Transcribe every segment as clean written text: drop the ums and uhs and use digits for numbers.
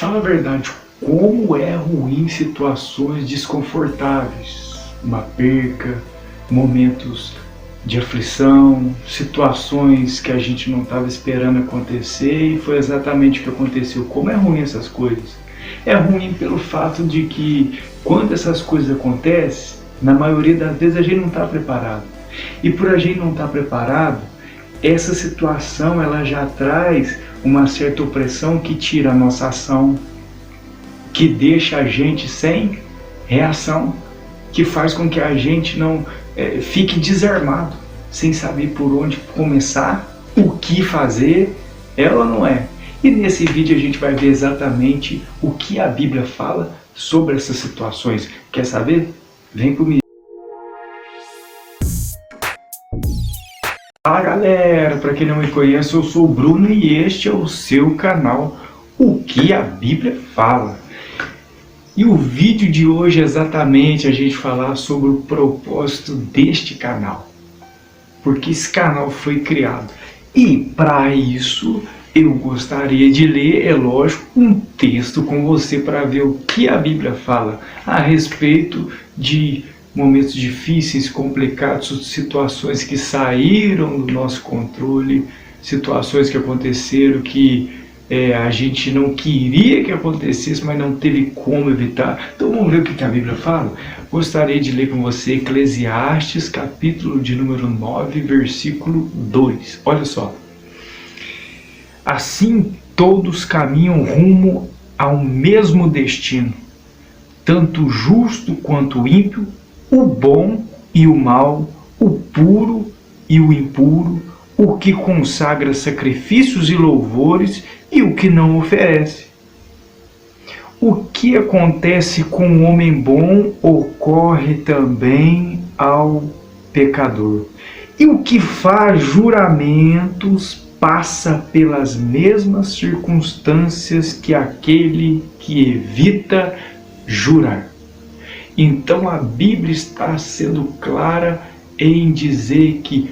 Fala a verdade, como é ruim situações desconfortáveis, uma perca, momentos de aflição, situações que a gente não estava esperando acontecer e foi exatamente o que aconteceu. Como é ruim essas coisas? É ruim pelo fato de que quando essas coisas acontecem, na maioria das vezes a gente não está preparado. E por a gente não estar preparado, essa situação ela já traz uma certa opressão que tira a nossa ação, que deixa a gente sem reação, que faz com que a gente não fique desarmado, sem saber por onde começar, o que fazer, é ou não é? E nesse vídeo a gente vai ver exatamente o que a Bíblia fala sobre essas situações. Quer saber? Vem comigo. Fala galera, para quem não me conhece, eu sou o Bruno e este é o seu canal O que a Bíblia Fala. E o vídeo de hoje é exatamente a gente falar sobre o propósito deste canal. Porque esse canal foi criado. E para isso eu gostaria de ler, é lógico, um texto com você para ver o que a Bíblia fala a respeito de momentos difíceis, complicados, situações que saíram do nosso controle, situações que aconteceram que a gente não queria que acontecesse, mas não teve como evitar. Então vamos ver o que a Bíblia fala? Gostaria de ler com você Eclesiastes, capítulo de número 9, versículo 2. Olha só. Assim todos caminham rumo ao mesmo destino, tanto o justo quanto o ímpio, o bom e o mal, o puro e o impuro, o que consagra sacrifícios e louvores e o que não oferece. O que acontece com o homem bom ocorre também ao pecador. E o que faz juramentos passa pelas mesmas circunstâncias que aquele que evita jurar. Então a Bíblia está sendo clara em dizer que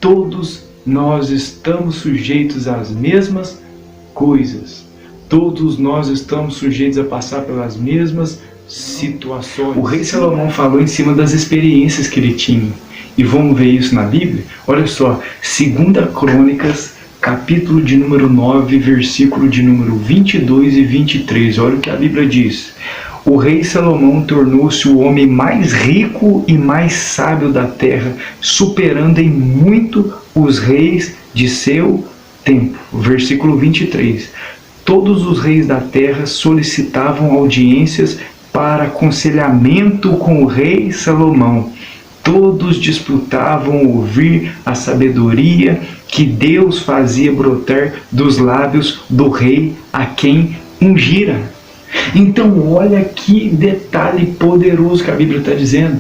todos nós estamos sujeitos às mesmas coisas. Todos nós estamos sujeitos a passar pelas mesmas situações. O rei Salomão falou em cima das experiências que ele tinha. E vamos ver isso na Bíblia? Olha só, 2 Crônicas, capítulo de número 9, versículo de número 22 e 23. Olha o que a Bíblia diz. O rei Salomão tornou-se o homem mais rico e mais sábio da terra, superando em muito os reis de seu tempo. Versículo 23. Todos os reis da terra solicitavam audiências para aconselhamento com o rei Salomão. Todos disputavam ouvir a sabedoria que Deus fazia brotar dos lábios do rei a quem ungira. Então olha que detalhe poderoso que a Bíblia está dizendo.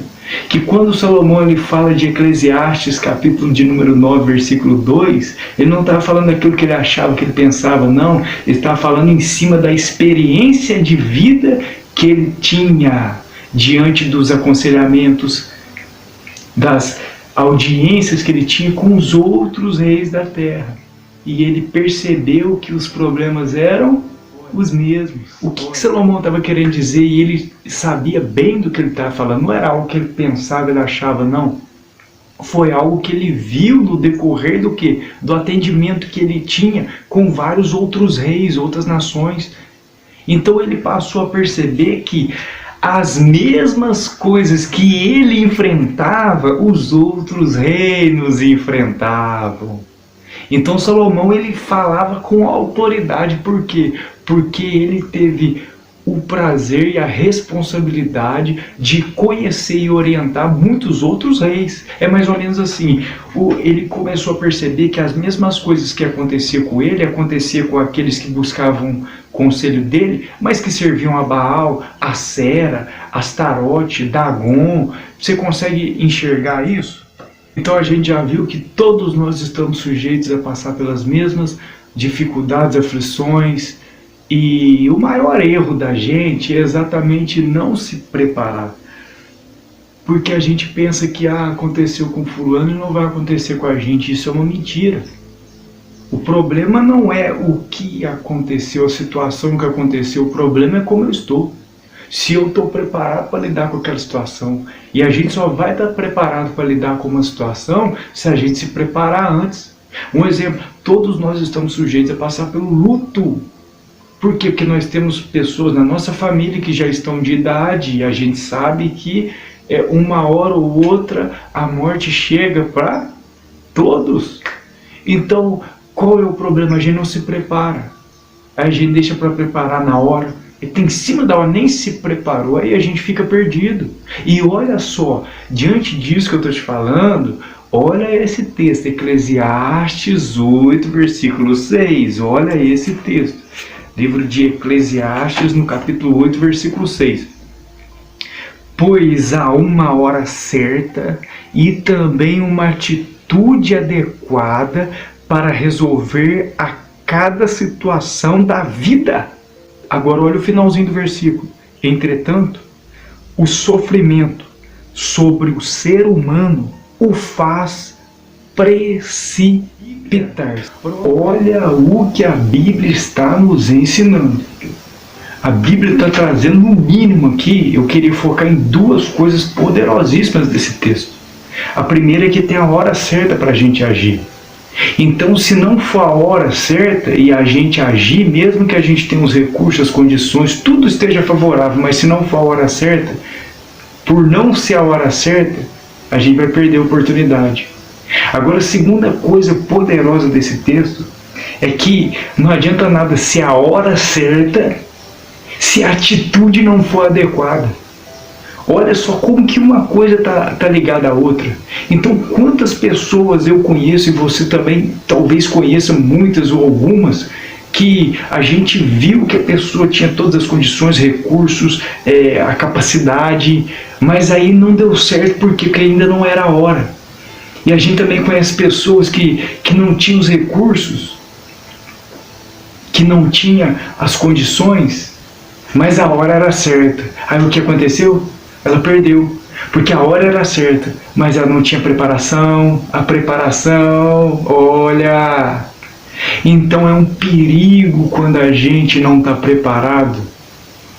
Que quando Salomão ele fala de Eclesiastes, capítulo de número 9, versículo 2, ele não está falando daquilo que ele achava, que ele pensava, não. Ele está falando em cima da experiência de vida que ele tinha diante dos aconselhamentos, das audiências que ele tinha com os outros reis da terra. E ele percebeu que os problemas eram os mesmos. O que Salomão estava querendo dizer, e ele sabia bem do que ele estava falando, não era algo que ele pensava, ele achava, não. Foi algo que ele viu no decorrer do quê? Do atendimento que ele tinha com vários outros reis, outras nações. Então ele passou a perceber que as mesmas coisas que ele enfrentava, os outros reinos enfrentavam. Então Salomão ele falava com autoridade, por quê? Porque ele teve o prazer e a responsabilidade de conhecer e orientar muitos outros reis. É mais ou menos assim, ele começou a perceber que as mesmas coisas que aconteciam com ele, acontecia com aqueles que buscavam conselho dele, mas que serviam a Baal, a Sera, Astarote, Dagon. Você consegue enxergar isso? Então a gente já viu que todos nós estamos sujeitos a passar pelas mesmas dificuldades, aflições, e o maior erro da gente é exatamente não se preparar. Porque a gente pensa que aconteceu com fulano e não vai acontecer com a gente. Isso é uma mentira. O problema não é o que aconteceu, a situação que aconteceu, o problema é como eu estou. Se eu estou preparado para lidar com aquela situação. E a gente só vai estar preparado para lidar com uma situação se a gente se preparar antes. Um exemplo, todos nós estamos sujeitos a passar pelo luto. Por quê? Porque nós temos pessoas na nossa família que já estão de idade e a gente sabe que uma hora ou outra a morte chega para todos. Então, qual é o problema? A gente não se prepara. A gente deixa para preparar na hora. E tem em cima da hora, nem se preparou, aí a gente fica perdido. E olha só, diante disso que eu estou te falando, olha esse texto, Eclesiastes 8, versículo 6. Olha esse texto. Livro de Eclesiastes, no capítulo 8, versículo 6. Pois há uma hora certa e também uma atitude adequada para resolver a cada situação da vida. Agora olha o finalzinho do versículo. Entretanto, o sofrimento sobre o ser humano o faz precipitar. Olha o que a Bíblia está nos ensinando. A Bíblia está trazendo no mínimo aqui, eu queria focar em duas coisas poderosíssimas desse texto. A primeira é que tem a hora certa para a gente agir. Então, se não for a hora certa e a gente agir, mesmo que a gente tenha os recursos, as condições, tudo esteja favorável, mas se não for a hora certa, por não ser a hora certa, a gente vai perder a oportunidade. Agora, a segunda coisa poderosa desse texto é que não adianta nada se a hora certa, se a atitude não for adequada. Olha só como que uma coisa tá ligada à outra. Então, quantas pessoas eu conheço, e você também talvez conheça muitas ou algumas, que a gente viu que a pessoa tinha todas as condições, recursos, a capacidade, mas aí não deu certo porque ainda não era a hora. E a gente também conhece pessoas que não tinham os recursos, que não tinham as condições, mas a hora era certa. Aí o que aconteceu? Ela perdeu, porque a hora era certa, mas ela não tinha preparação. A preparação, olha... Então é um perigo quando a gente não está preparado,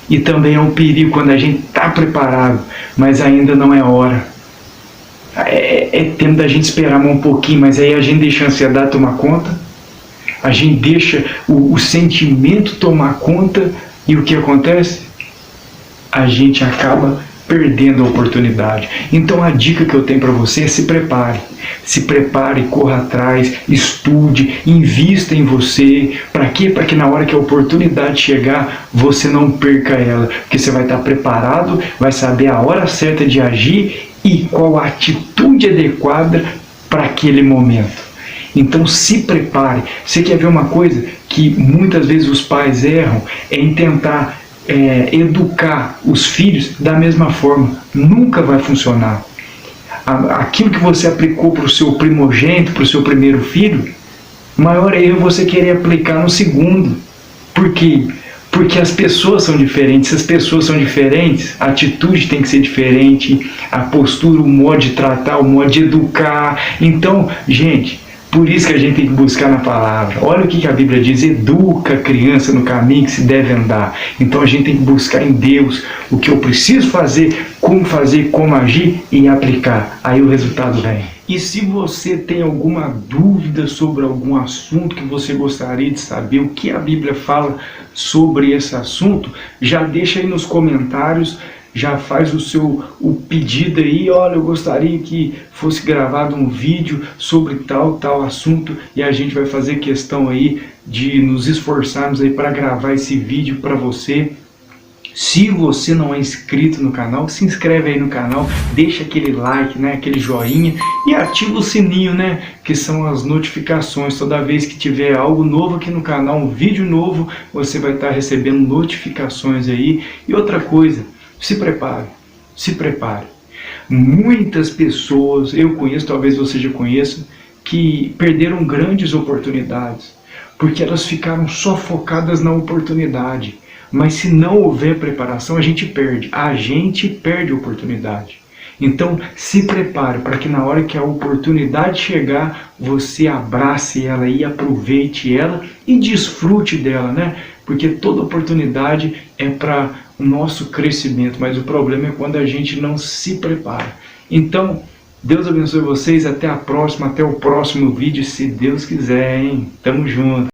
e também é um perigo quando a gente está preparado, mas ainda não é hora. É tempo da gente esperar um pouquinho, mas aí a gente deixa a ansiedade tomar conta, a gente deixa o sentimento tomar conta, e o que acontece? A gente acaba perdendo a oportunidade. Então a dica que eu tenho para você é se prepare. Se prepare, corra atrás, estude, invista em você. Para quê? Para que na hora que a oportunidade chegar, você não perca ela. Porque você vai estar preparado, vai saber a hora certa de agir e qual a atitude adequada para aquele momento. Então se prepare. Você quer ver uma coisa que muitas vezes os pais erram? É em tentar educar os filhos da mesma forma. Nunca vai funcionar. Aquilo que você aplicou para o seu primogênito, para o seu primeiro filho, maior erro é você querer aplicar no segundo. Por quê? Porque as pessoas são diferentes. Se as pessoas são diferentes, a atitude tem que ser diferente, a postura, o modo de tratar, o modo de educar. Então, gente, por isso que a gente tem que buscar na palavra. Olha o que a Bíblia diz: educa a criança no caminho que se deve andar. Então a gente tem que buscar em Deus o que eu preciso fazer, como agir e aplicar. Aí o resultado vem. E se você tem alguma dúvida sobre algum assunto que você gostaria de saber, o que a Bíblia fala sobre esse assunto, já deixa aí nos comentários. Já faz o pedido aí: olha, eu gostaria que fosse gravado um vídeo sobre tal assunto, e a gente vai fazer questão aí de nos esforçarmos aí para gravar esse vídeo para você. Se você não é inscrito no canal, se inscreve aí no canal, deixa aquele like, né, aquele joinha, e ativa o sininho, né, que são as notificações. Toda vez que tiver algo novo aqui no canal, um vídeo novo, você vai estar recebendo notificações aí. E outra coisa, se prepare, se prepare. Muitas pessoas, eu conheço, talvez você já conheça, que perderam grandes oportunidades, porque elas ficaram só focadas na oportunidade. Mas se não houver preparação, a gente perde a oportunidade. Então, se prepare para que na hora que a oportunidade chegar, você abrace ela e aproveite ela e desfrute dela, né? Porque toda oportunidade é para o nosso crescimento, mas o problema é quando a gente não se prepara. Então, Deus abençoe vocês, até a próxima, até o próximo vídeo, se Deus quiser, hein? Tamo junto!